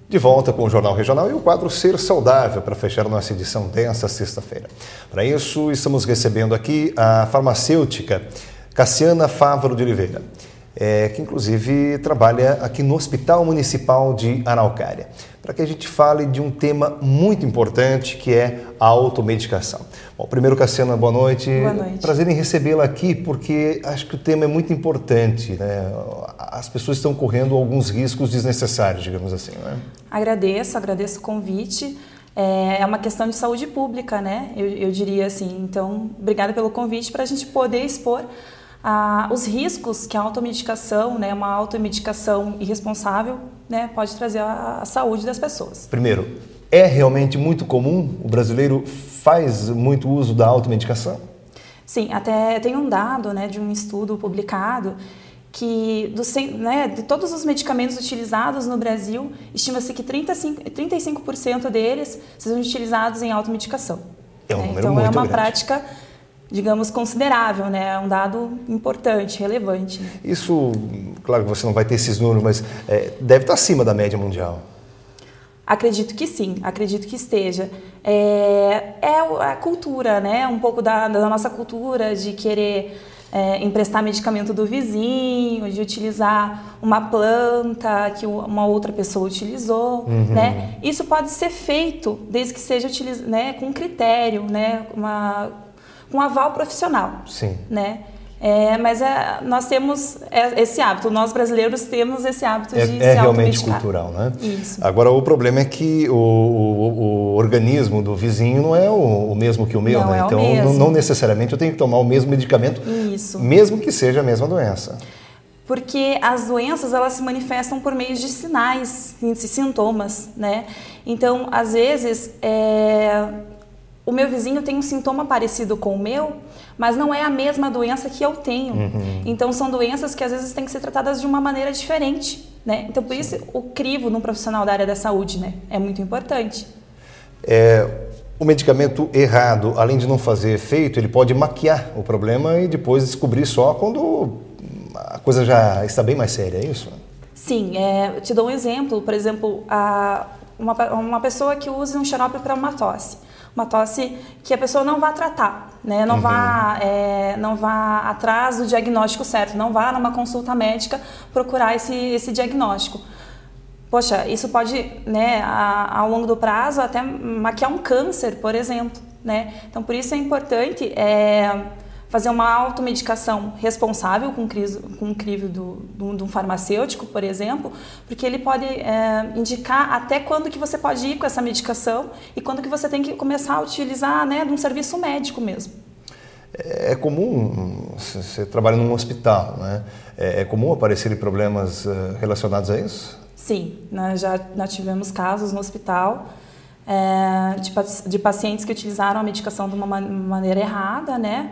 De volta com o Jornal Regional e o quadro Ser Saudável para fechar a nossa edição desta sexta-feira. Para isso, estamos recebendo aqui a farmacêutica Cassiana Fávaro de Oliveira, que inclusive trabalha aqui no Hospital Municipal de Araucária, para que a gente fale de um tema muito importante que é a automedicação. Bom, primeiro, Cassiana, boa noite. Boa noite. Prazer em recebê-la aqui, porque acho que o tema é muito importante, né? As pessoas estão correndo alguns riscos desnecessários, digamos assim, né? Agradeço o convite. É uma questão de saúde pública, né? Eu diria assim. Então, obrigada pelo convite para a gente poder expor os riscos que a automedicação, né, uma automedicação irresponsável, né, pode trazer à saúde das pessoas. Primeiro, é realmente muito comum? O brasileiro faz muito uso da automedicação? Sim, até tem um dado, né, de um estudo publicado que de todos os medicamentos utilizados no Brasil, estima-se que 35% deles sejam utilizados em automedicação. É um número então muito é uma grande. prática, digamos, considerável, né? É um dado importante, relevante. Isso, claro que você não vai ter esses números, mas deve estar acima da média mundial. Acredito que sim, acredito que esteja. A cultura, né? Um pouco da nossa cultura de querer emprestar medicamento do vizinho, de utilizar uma planta que uma outra pessoa utilizou, né? Isso pode ser feito desde que seja né, com critério, né? Com aval profissional. Sim. Né? Mas nós temos esse hábito, nós brasileiros temos esse hábito de se realmente automedicar. cultural, né? Isso. Agora, o problema é que o organismo do vizinho não é o mesmo que o meu, não, né? é Então, o mesmo. não necessariamente eu tenho que tomar o mesmo medicamento, Isso. mesmo que seja a mesma doença. Porque as doenças, elas se manifestam por meio de sinais, sintomas, né? Então, às vezes, o meu vizinho tem um sintoma parecido com o meu, mas não é a mesma doença que eu tenho. Então, são doenças que às vezes têm que ser tratadas de uma maneira diferente, né? Então, por isso, o crivo num profissional da área da saúde, né, é muito importante. O medicamento errado, além de não fazer efeito, ele pode maquiar o problema e depois descobrir só quando a coisa já está bem mais séria, é isso? Sim, eu te dou um exemplo. Por exemplo, uma pessoa que usa um xarope para uma tosse que a pessoa não vai tratar, né? Não vá atrás do diagnóstico certo, não vá numa consulta médica procurar esse diagnóstico. Poxa, isso pode, né, ao longo do prazo, até maquiar um câncer, por exemplo, né? Então, por isso é importante fazer uma automedicação responsável com o crivo de um farmacêutico, por exemplo, porque ele pode indicar até quando que você pode ir com essa medicação e quando que você tem que começar a utilizar, né, de um serviço médico mesmo. É comum, você trabalha num hospital, né? É comum aparecerem problemas relacionados a isso? Sim, nós já tivemos casos no hospital de pacientes que utilizaram a medicação de uma maneira errada, né?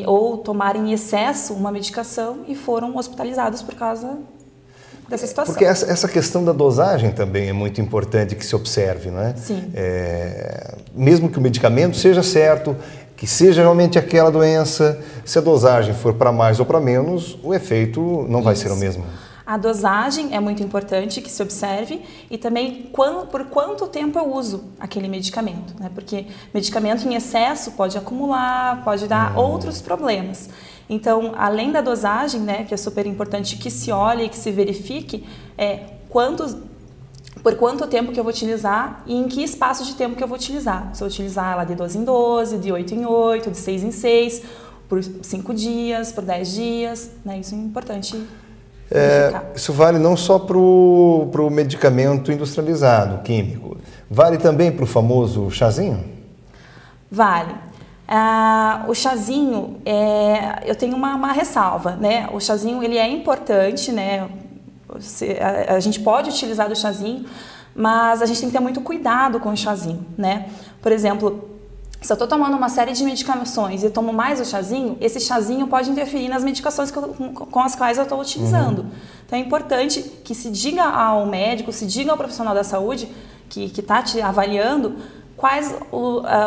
Ou tomaram em excesso uma medicação e foram hospitalizados por causa dessa situação. Porque essa questão da dosagem também é muito importante que se observe, né? Sim. Mesmo que o medicamento seja certo, que seja realmente aquela doença, se a dosagem for para mais ou para menos, o efeito não vai ser o mesmo. A dosagem é muito importante que se observe e também por quanto tempo eu uso aquele medicamento, né? Porque medicamento em excesso pode acumular, pode dar outros problemas. Então, além da dosagem, né, que é super importante que se olhe e que se verifique, por quanto tempo que eu vou utilizar e em que espaço de tempo que eu vou utilizar. Se eu utilizar ela de 12 em 12, de 8 em 8, de 6 em 6, por 5 dias, por 10 dias, né? Isso é importante. Isso vale não só para o medicamento industrializado, químico, vale também para o famoso chazinho? Vale. O chazinho, eu tenho uma ressalva, né? O chazinho, ele é importante, né? A gente pode utilizar do chazinho, mas a gente tem que ter muito cuidado com o chazinho, né? Por exemplo, se eu estou tomando uma série de medicações e tomo mais o chazinho, esse chazinho pode interferir nas medicações com as quais eu estou utilizando. Então é importante que se diga ao médico, se diga ao profissional da saúde que está te avaliando quais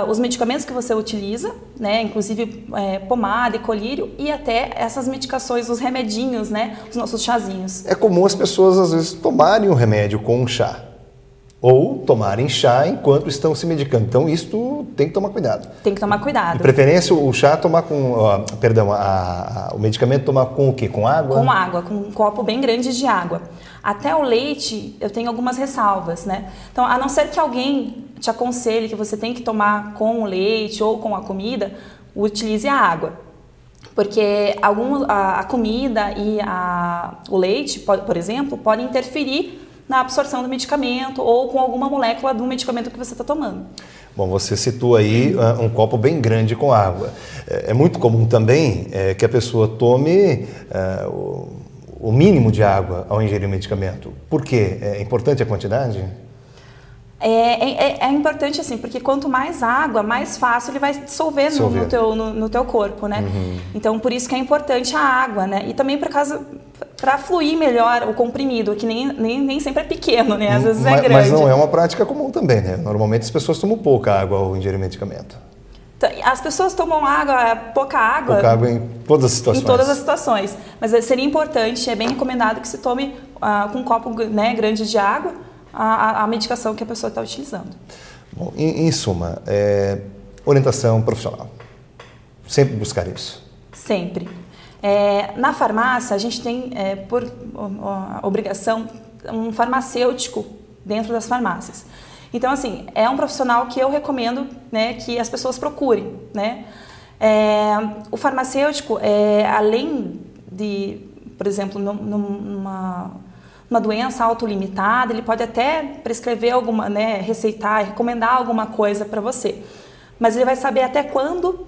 os medicamentos que você utiliza, né? Inclusive pomada e colírio e até essas medicações, os remedinhos, né? Os nossos chazinhos. É comum as pessoas às vezes tomarem o remédio com um chá. ou tomarem chá enquanto estão se medicando. Então, isso tem que tomar cuidado. Tem que tomar cuidado. De preferência, o chá tomar com... o medicamento tomar com o quê? Com água? Com água, com um copo bem grande de água. Até o leite, eu tenho algumas ressalvas, né? Então, a não ser que alguém te aconselhe que você tem que tomar com o leite ou com a comida, utilize a água. Porque a comida e o leite, por exemplo, podem interferir na absorção do medicamento ou com alguma molécula do medicamento que você está tomando. Bom, você citou aí um copo bem grande com água. É muito comum também que a pessoa tome o mínimo de água ao ingerir o medicamento. Por quê? É importante a quantidade? É importante assim, porque quanto mais água, mais fácil ele vai dissolver no teu corpo, né? Uhum. Então, por isso que é importante a água, né? E também para fluir melhor o comprimido, que nem sempre é pequeno, né? Às vezes é grande. Mas não é uma prática comum também, né? Normalmente as pessoas tomam pouca água ao ingerir medicamento. As pessoas tomam pouca água... Pouca água em todas as situações. Em todas as situações. Mas seria importante, é bem recomendado que se tome com um copo, né, grande de água, a medicação que a pessoa está utilizando. Bom, em suma, orientação profissional. Sempre buscar isso. Sempre. Na farmácia, a gente tem, por obrigação, um farmacêutico dentro das farmácias. Então, assim, é um profissional que eu recomendo, né, que as pessoas procurem, né? O farmacêutico, além de, por exemplo, numa doença autolimitada, ele pode até prescrever alguma, né, receitar, recomendar alguma coisa para você. Mas ele vai saber até quando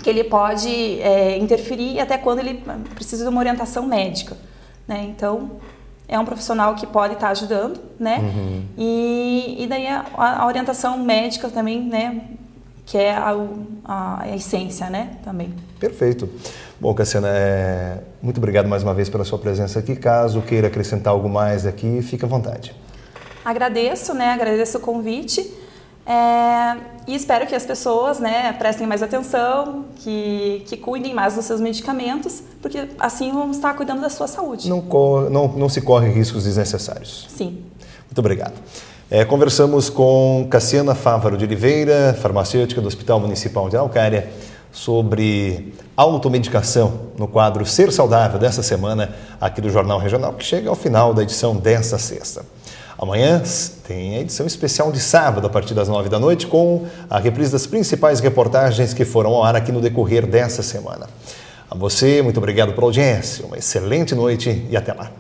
que ele pode interferir e até quando ele precisa de uma orientação médica, né? Então, é um profissional que pode estar ajudando, né? Uhum. E daí a orientação médica também, né? Que é a essência, né? Também. Perfeito. Bom, Cassiana, muito obrigado mais uma vez pela sua presença aqui. Caso queira acrescentar algo mais aqui, fique à vontade. Agradeço, né? Agradeço o convite. E espero que as pessoas, né, prestem mais atenção, que cuidem mais dos seus medicamentos, porque assim vamos estar cuidando da sua saúde. Não se corre riscos desnecessários. Sim. Muito obrigado. Conversamos com Cassiana Fávaro de Oliveira, farmacêutica do Hospital Municipal de Araucária, sobre automedicação no quadro Ser Saudável dessa semana aqui do Jornal Regional, que chega ao final da edição desta sexta. Amanhã tem a edição especial de sábado, a partir das 9 da noite, com a reprise das principais reportagens que foram ao ar aqui no decorrer dessa semana. A você, muito obrigado pela audiência, uma excelente noite e até lá.